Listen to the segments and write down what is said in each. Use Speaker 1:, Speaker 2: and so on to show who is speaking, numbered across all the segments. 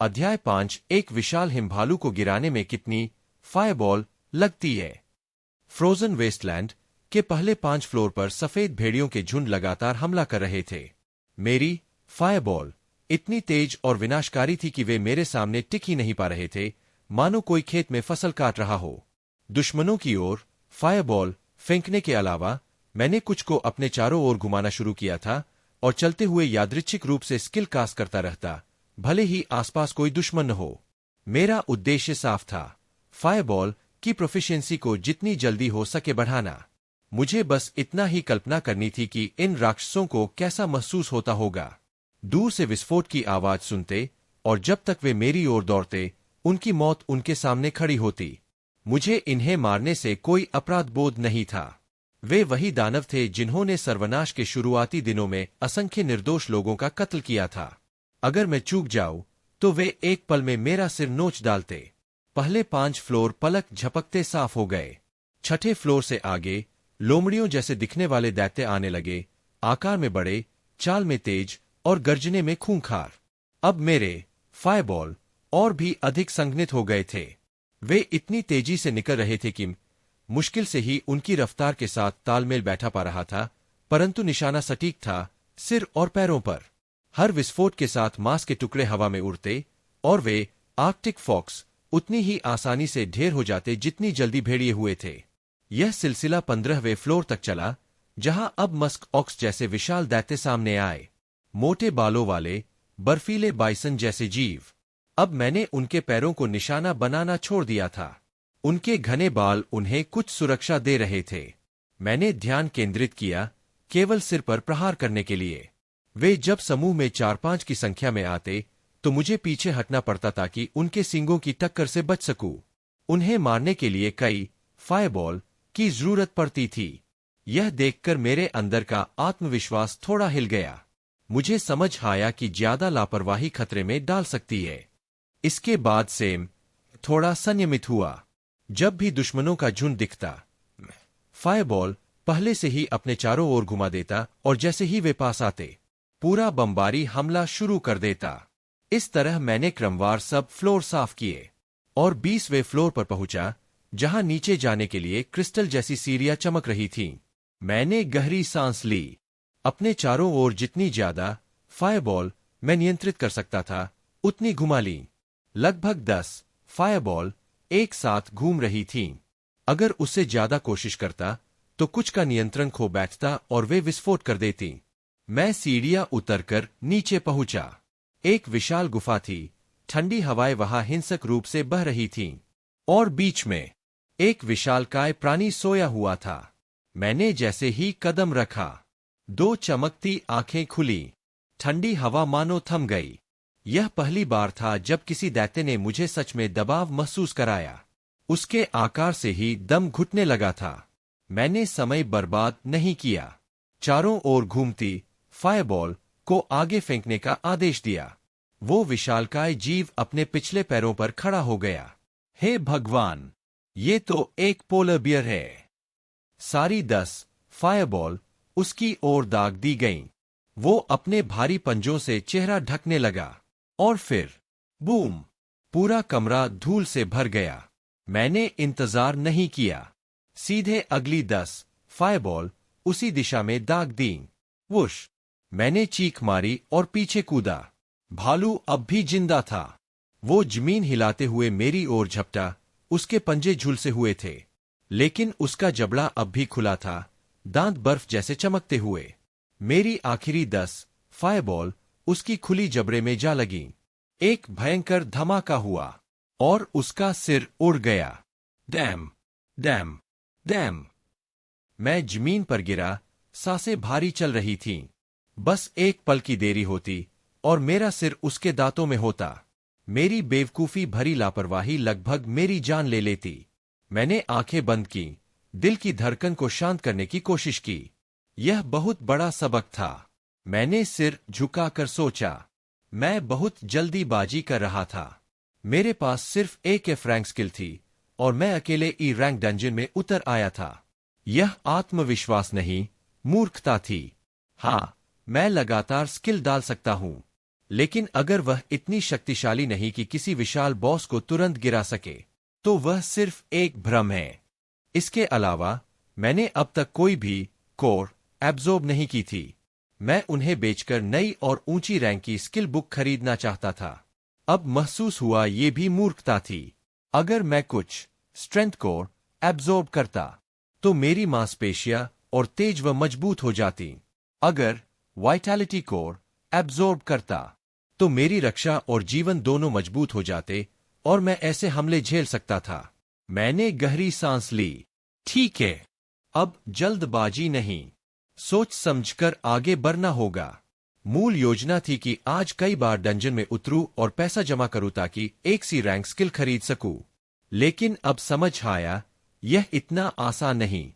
Speaker 1: अध्याय 5 एक विशाल हिमभालू को गिराने में कितनी फायरबॉल लगती है। फ्रोजन वेस्टलैंड के पहले 5 फ्लोर पर सफेद भेड़ियों के झुंड लगातार हमला कर रहे थे। मेरी फायरबॉल इतनी तेज और विनाशकारी थी कि वे मेरे सामने टिक ही नहीं पा रहे थे, मानो कोई खेत में फसल काट रहा हो। दुश्मनों की ओर फायरबॉल फेंकने के अलावा मैंने कुछ को अपने चारों ओर घुमाना शुरू किया था और चलते हुए यादृच्छिक रूप से स्किल कास्ट करता रहता, भले ही आसपास कोई दुश्मन न हो। मेरा उद्देश्य साफ था, फायरबॉल की प्रोफिशिएंसी को जितनी जल्दी हो सके बढ़ाना। मुझे बस इतना ही कल्पना करनी थी कि इन राक्षसों को कैसा महसूस होता होगा दूर से विस्फोट की आवाज सुनते, और जब तक वे मेरी ओर दौड़ते उनकी मौत उनके सामने खड़ी होती। मुझे इन्हें मारने से कोई अपराध बोध नहीं था। वे वही दानव थे जिन्होंने सर्वनाश के शुरुआती दिनों में असंख्य निर्दोष लोगों का कत्ल किया था। अगर मैं चूक जाऊं तो वे एक पल में मेरा सिर नोच डालते। पहले 5 फ्लोर पलक झपकते साफ हो गए। 6ठे फ्लोर से आगे लोमड़ियों जैसे दिखने वाले दैत्य आने लगे, आकार में बड़े, चाल में तेज और गर्जने में खूंखार। अब मेरे फायरबॉल और भी अधिक संघनित हो गए थे। वे इतनी तेजी से निकल रहे थे कि मुश्किल से ही उनकी रफ्तार के साथ तालमेल बैठा पा रहा था, परंतु निशाना सटीक था, सिर और पैरों पर। हर विस्फोट के साथ मांस के टुकड़े हवा में उड़ते और वे आर्कटिक फॉक्स उतनी ही आसानी से ढेर हो जाते जितनी जल्दी भेड़िए हुए थे। यह सिलसिला 15वें फ्लोर तक चला, जहां अब मस्क ऑक्स जैसे विशाल दैत्य सामने आए, मोटे बालों वाले बर्फीले बाइसन जैसे जीव। अब मैंने उनके पैरों को निशाना बनाना छोड़ दिया था। उनके घने बाल उन्हें कुछ सुरक्षा दे रहे थे। मैंने ध्यान केंद्रित किया केवल सिर पर प्रहार करने के लिए। वे जब समूह में 4-5 की संख्या में आते तो मुझे पीछे हटना पड़ता ताकि उनके सींगों की टक्कर से बच सकूं। उन्हें मारने के लिए कई फायरबॉल की जरूरत पड़ती थी। यह देखकर मेरे अंदर का आत्मविश्वास थोड़ा हिल गया। मुझे समझ आया कि ज्यादा लापरवाही खतरे में डाल सकती है। इसके बाद से थोड़ा संयमित हुआ। जब भी दुश्मनों का झुंड दिखता, फायरबॉल पहले से ही अपने चारों ओर घुमा देता और जैसे ही वे पास आते, पूरा बमबारी हमला शुरू कर देता। इस तरह मैंने क्रमवार सब फ्लोर साफ किए और 20वें फ्लोर पर पहुंचा, जहां नीचे जाने के लिए क्रिस्टल जैसी सीढ़ियां चमक रही थीं। मैंने गहरी सांस ली। अपने चारों ओर जितनी ज्यादा फायरबॉल मैं नियंत्रित कर सकता था उतनी घुमा ली। लगभग 10 फायरबॉल एक साथ घूम रही थीं। अगर उससे ज्यादा कोशिश करता तो कुछ का नियंत्रण खो बैठता और वे विस्फोट कर देती। मैं सीढ़ियां उतरकर नीचे पहुंचा। एक विशाल गुफा थी, ठंडी हवाएं वहां हिंसक रूप से बह रही थीं, और बीच में एक विशालकाय प्राणी सोया हुआ था। मैंने जैसे ही कदम रखा, 2 चमकती आंखें खुली। ठंडी हवा मानो थम गई। यह पहली बार था जब किसी दैत्य ने मुझे सच में दबाव महसूस कराया। उसके आकार से ही दम घुटने लगा था। मैंने समय बर्बाद नहीं किया। चारों ओर घूमती फायरबॉल को आगे फेंकने का आदेश दिया। वो विशालकाय जीव अपने पिछले पैरों पर खड़ा हो गया। हे भगवान, ये तो एक पोलर बियर है। सारी 10 फायरबॉल उसकी ओर दाग दी गईं। वो अपने भारी पंजों से चेहरा ढकने लगा और फिर बूम, पूरा कमरा धूल से भर गया। मैंने इंतजार नहीं किया। सीधे अगली 10 फायरबॉल उसी दिशा में दाग दीं। वुश! मैंने चीख मारी और पीछे कूदा। भालू अब भी जिंदा था। वो जमीन हिलाते हुए मेरी ओर झपटा। उसके पंजे झुलसे हुए थे, लेकिन उसका जबड़ा अब भी खुला था, दांत बर्फ जैसे चमकते हुए। मेरी आखिरी 10 फायरबॉल उसकी खुली जबड़े में जा लगी। एक भयंकर धमाका हुआ और उसका सिर उड़ गया। डैम! डैम! डैम! मैं जमीन पर गिरा, सांसें भारी चल रही थीं। बस एक पल की देरी होती और मेरा सिर उसके दांतों में होता। मेरी बेवकूफी भरी लापरवाही लगभग मेरी जान ले लेती। मैंने आंखें बंद की, दिल की धड़कन को शांत करने की कोशिश की। यह बहुत बड़ा सबक था। मैंने सिर झुकाकर सोचा। मैं बहुत जल्दीबाजी कर रहा था। मेरे पास सिर्फ एक रैंक स्किल थी और मैं अकेले ई रैंक डंजन में उतर आया था। यह आत्मविश्वास नहीं, मूर्खता थी। हाँ, मैं लगातार स्किल डाल सकता हूं, लेकिन अगर वह इतनी शक्तिशाली नहीं कि किसी विशाल बॉस को तुरंत गिरा सके, तो वह सिर्फ एक भ्रम है। इसके अलावा मैंने अब तक कोई भी कोर एब्जॉर्ब नहीं की थी। मैं उन्हें बेचकर नई और ऊंची रैंक की स्किल बुक खरीदना चाहता था। अब महसूस हुआ ये भी मूर्खता थी। अगर मैं कुछ स्ट्रेंथ कोर एब्जॉर्ब करता, तो मेरी मांसपेशियां और तेज व मजबूत हो जाती। अगर वाइटैलिटी कोर एब्जॉर्ब करता, तो मेरी रक्षा और जीवन दोनों मजबूत हो जाते और मैं ऐसे हमले झेल सकता था। मैंने गहरी सांस ली। ठीक है, अब जल्दबाजी नहीं, सोच समझकर आगे बढ़ना होगा। मूल योजना थी कि आज कई बार डंजन में उतरूं और पैसा जमा करूं ताकि एक सी रैंक स्किल खरीद सकूं। लेकिन अब समझ आया, यह इतना आसान नहीं।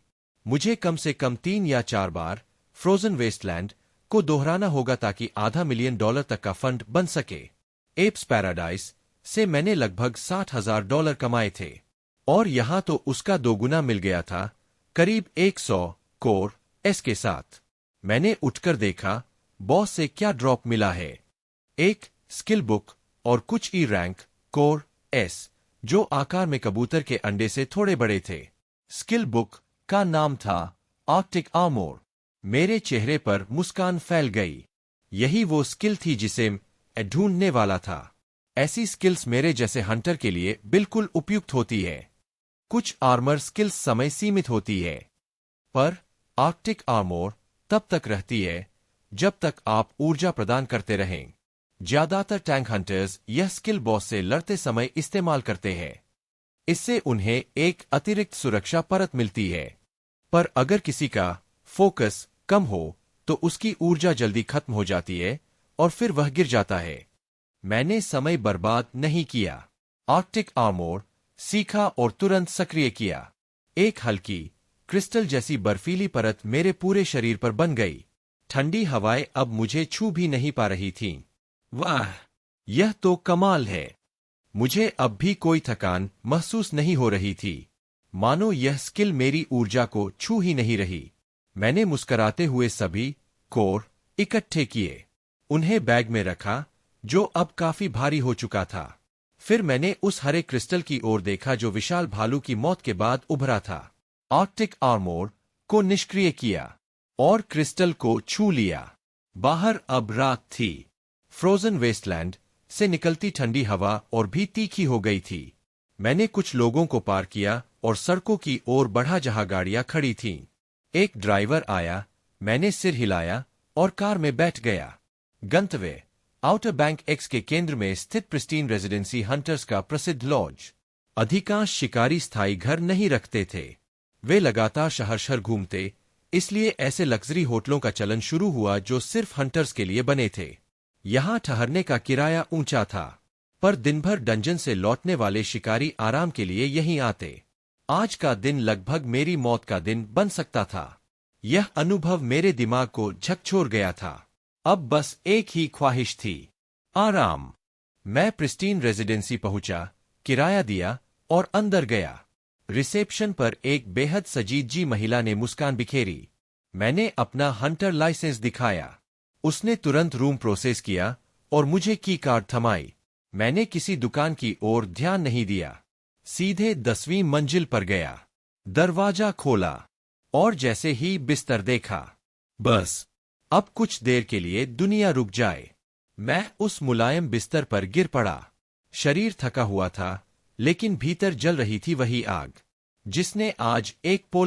Speaker 1: मुझे कम से कम 3 या 4 बार फ्रोजन वेस्टलैंड को दोहराना होगा ताकि $500,000 तक का फंड बन सके। एप्स पैराडाइज से मैंने लगभग $60,000 कमाए थे, और यहां तो उसका 2 गुना मिल गया था, करीब 100 कोर एस के साथ। मैंने उठकर देखा बॉस से क्या ड्रॉप मिला है। एक स्किल बुक और कुछ ई रैंक कोर एस, जो आकार में कबूतर के अंडे से थोड़े बड़े थे। स्किल बुक का नाम था आर्कटिक आर्मोर। मेरे चेहरे पर मुस्कान फैल गई। यही वो स्किल थी जिसे मैं ढूंढने वाला था। ऐसी स्किल्स मेरे जैसे हंटर के लिए बिल्कुल उपयुक्त होती है। कुछ आर्मर स्किल्स समय सीमित होती है, पर आर्कटिक आर्मोर तब तक रहती है जब तक आप ऊर्जा प्रदान करते रहें। ज्यादातर टैंक हंटर्स यह स्किल बॉस से लड़ते समय इस्तेमाल करते हैं। इससे उन्हें एक अतिरिक्त सुरक्षा परत मिलती है। पर अगर किसी का फोकस कम हो तो उसकी ऊर्जा जल्दी खत्म हो जाती है और फिर वह गिर जाता है। मैंने समय बर्बाद नहीं किया। आर्कटिक आर्मोर सीखा और तुरंत सक्रिय किया। एक हल्की क्रिस्टल जैसी बर्फीली परत मेरे पूरे शरीर पर बन गई। ठंडी हवाएं अब मुझे छू भी नहीं पा रही थीं। वाह, यह तो कमाल है। मुझे अब भी कोई थकान महसूस नहीं हो रही थी, मानो यह स्किल मेरी ऊर्जा को छू ही नहीं रही। मैंने मुस्कराते हुए सभी कोर इकट्ठे किए, उन्हें बैग में रखा जो अब काफी भारी हो चुका था। फिर मैंने उस हरे क्रिस्टल की ओर देखा जो विशाल भालू की मौत के बाद उभरा था। आर्कटिक आर्मोर को निष्क्रिय किया और क्रिस्टल को छू लिया। बाहर अब रात थी। फ्रोजन वेस्टलैंड से निकलती ठंडी हवा और भी तीखी हो गई थी। मैंने कुछ लोगों को पार किया और सड़कों की ओर बढ़ा जहां गाड़ियां खड़ी थीं। एक ड्राइवर आया, मैंने सिर हिलाया और कार में बैठ गया। गंतव्य आउटर बैंक एक्स के केंद्र में स्थित प्रिस्टीन रेजिडेंसी हंटर्स का प्रसिद्ध लॉज। अधिकांश शिकारी स्थायी घर नहीं रखते थे, वे लगातार शहर शहर घूमते, इसलिए ऐसे लग्जरी होटलों का चलन शुरू हुआ जो सिर्फ हंटर्स के लिए बने थे। यहां ठहरने का किराया ऊंचा था, पर दिन भर डंजन से लौटने वाले शिकारी आराम के लिए यहीं आते। आज का दिन लगभग मेरी मौत का दिन बन सकता था। यह अनुभव मेरे दिमाग को झकझोर गया था। अब बस एक ही ख्वाहिश थी, आराम। मैं प्रिस्टीन रेजिडेंसी पहुंचा, किराया दिया और अंदर गया। रिसेप्शन पर एक बेहद सजीजी महिला ने मुस्कान बिखेरी। मैंने अपना हंटर लाइसेंस दिखाया। उसने तुरंत रूम प्रोसेस किया और मुझे की कार्ड थमाई। मैंने किसी दुकान की ओर ध्यान नहीं दिया, सीधे 10वीं मंजिल पर गया। दरवाजा खोला और जैसे ही बिस्तर देखा, बस अब कुछ देर के लिए दुनिया रुक जाए। मैं उस मुलायम बिस्तर पर गिर पड़ा। शरीर थका हुआ था, लेकिन भीतर जल रही थी वही आग जिसने आज एक पोलर